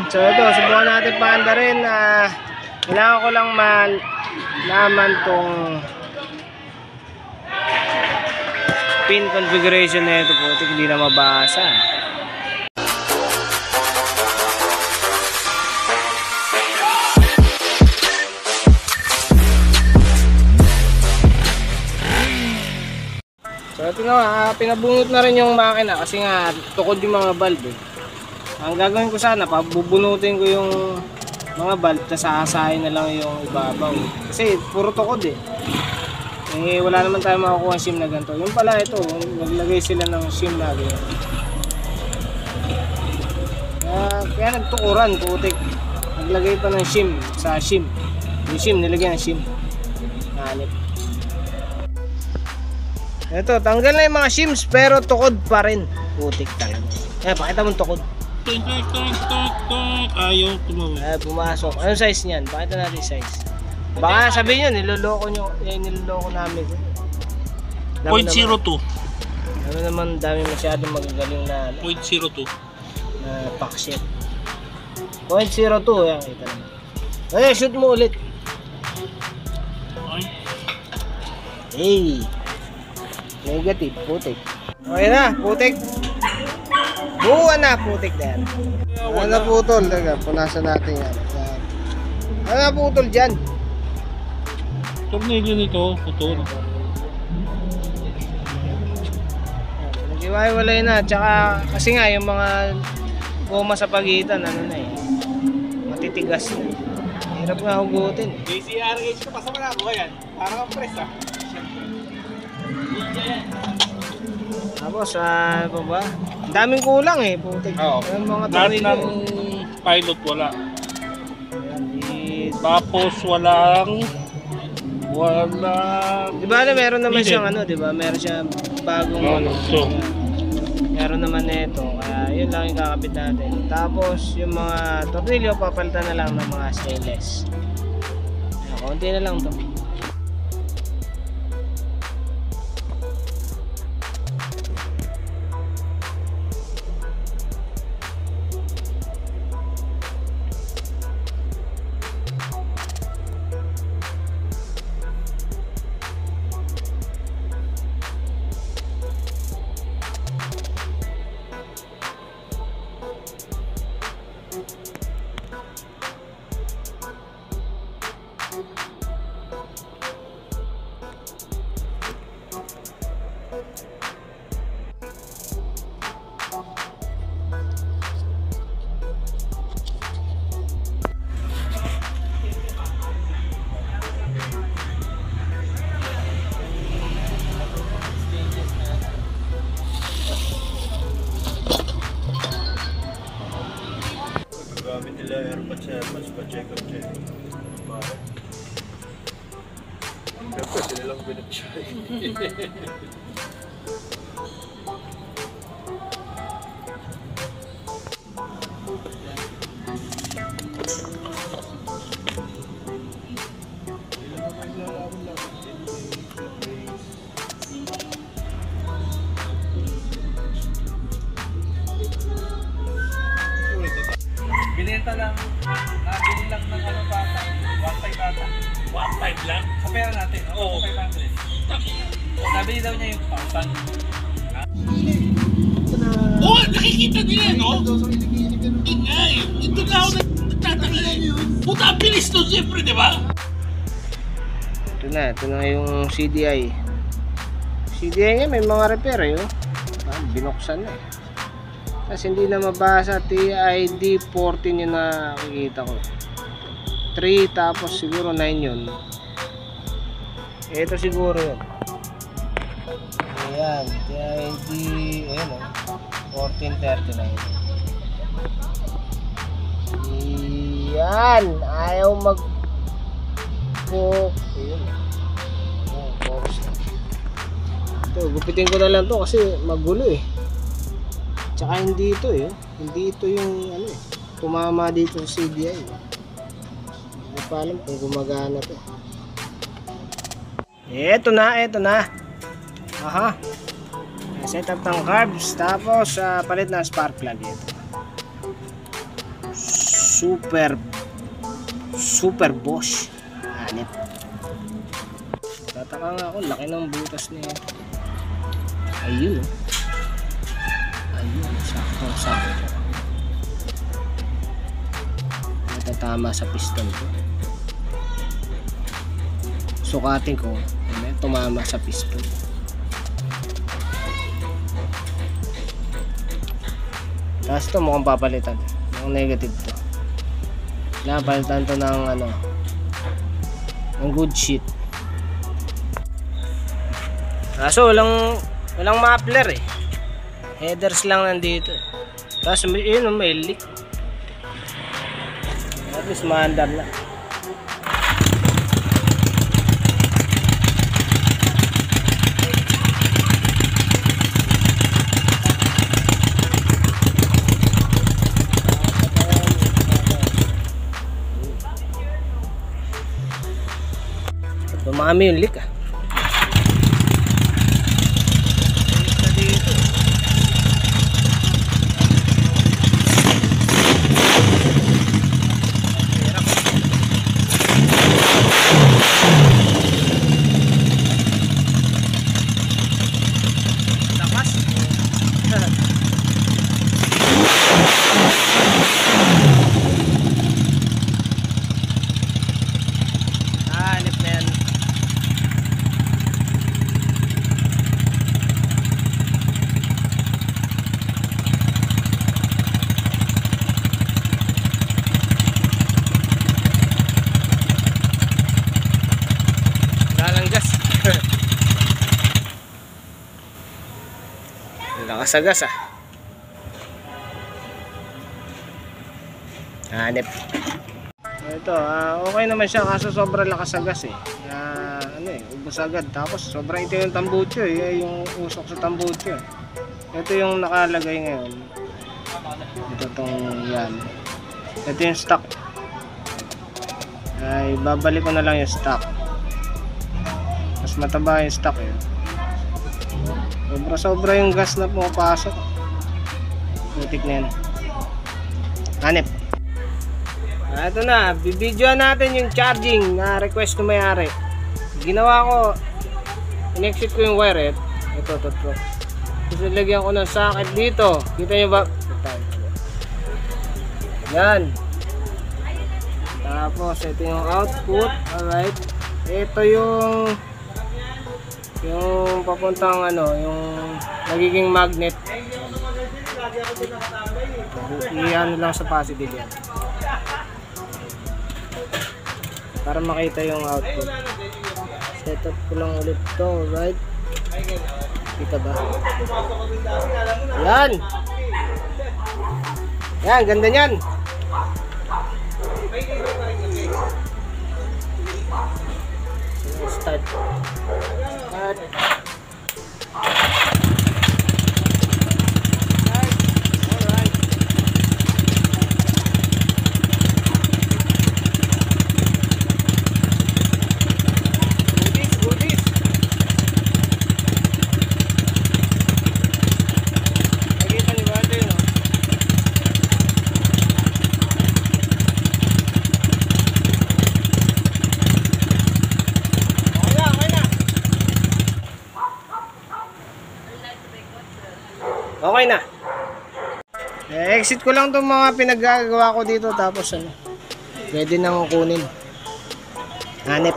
So ito, subukan natin paanda rin. Kailangan ko lang malaman tong pin configuration na ito po. Hindi na mabasa. So ito na, pinabunot na rin yung makina kasi nga tukod yung mga valve. Ang gagawin ko sana, pabubunutin ko yung mga valve, tapos sasahin na lang yung ibabaw. Kasi puro tukod wala naman tayo makakuha ng shim na ganito. Yung pala ito, naglagay sila ng shim na ganito. Kaya nagtukuran, putik. Naglagay pa ng shim sa shim. Yung shim, nilagyan ng shim. Hanip. Ito, tanggal na yung mga shims pero tukod pa rin. Putik talaga. Pakita mo tukod. Ayaw tumawag. Pumasok. Anong size niyan? Pakita natin size. Baka sabihin nyo, niloloko namin. 0.02. Ano naman, dami masyadong magagaling na 0.02. Na packship. 0.02, yan, kita naman. Ay, shoot mo ulit. Hey. Negative, putik. Okay na, putik. Buwan na, putik na yan. Ano na putol? Teka, punasan natin yan. Ano na putol dyan? Tornilyo nito, putol. Nag-iwalay na, tsaka kasi nga yung mga goma sa pagitan, ano na matitigas na. Hirap nga hugutin. JCRH ka pa sa mga ako yan. Parang ang press Tapos, ano pa ba? Ang daming kulang putik. Oo. Mga Lahat tornilyo. ng pilot wala. Tapos walang Di ba meron naman siyang di ba? Meron siyang bagong meron naman nito. Kaya yun lang yung kakabit natin. Tapos yung mga tornilyo papalitan na lang ng mga stainless. Konti na lang to. Gamit nila airpods sa check up check. Dapat sila lang binag-check. Binenta lang, nabili lang ng bata, 1.5 bata. 1.5 lang? Sa pera natin, oo. 500. Nabili daw niya yung 1,000. Oo, nakikita nila, no? Ingay, ito na ako nagtatangin. Puta, bilis to siyempre, di ba? Ito na yung CDI. CDI nga may mga repair binuksan na kasi hindi na mabasa. TID 14 yung nakikita ko. 3 tapos siguro 9 yun. Ito siguro yun. Ayan, TID 1439. Yan, ayaw ayun. Focus na. Ito, gupitin ko na lang to kasi magulo Tsaka hindi ito hindi ito yung tumama dito sa CDI. Hindi pa alam kung gumagana to. Ito na. Aha. Set up ng carbs tapos palit na spark plug ito. Super Bosch. Hanip. Tataka nga ako, laki ng butas niya. Ayun. Ayun, sakto. Natatama sa piston ko. Sukatin ko, tumama sa piston. Tapos ito mukhang papalitan. Mukhang negative to. Napalitan to ng ng good shit. Kaso walang muffler eh. Headers lang nandito. Tapos yun, may leak. At least maandar na. Dumami yung leak ah. Nakasagas ah. Hanip. Ito, okay naman siya kaso sobrang lakas sa gas eh. Ubos agad. Tapos sobrang ito yung tambucho eh, yung usok sa tambucho. Ito yung nakalagay ngayon. Ito tong yan. Ito yung stock. Ay, babalik ko na lang yung stock. Mas mataba yung stock eh. Sobra yung gas na pumapasok. Putik na yan. Hanip. Ito na, bibidyoan natin yung charging na request ng may-ari. Ginawa ko, in-exit ko yung wire. Ito. Tapos nilagyan ko ng socket dito. Kita nyo ba? Yan. Tapos ito yung output. Alright. Ito yung papuntang yung nagiging magnet. Iyan lang sa positive yan. Para makita yung output. Setup ko lang ulit to, right? Kita ba? Yan! Yan, ganda nyan! Start. Okay na. Exit ko lang itong mga pinagagawa ko dito tapos pwede nang kunin. Hanip.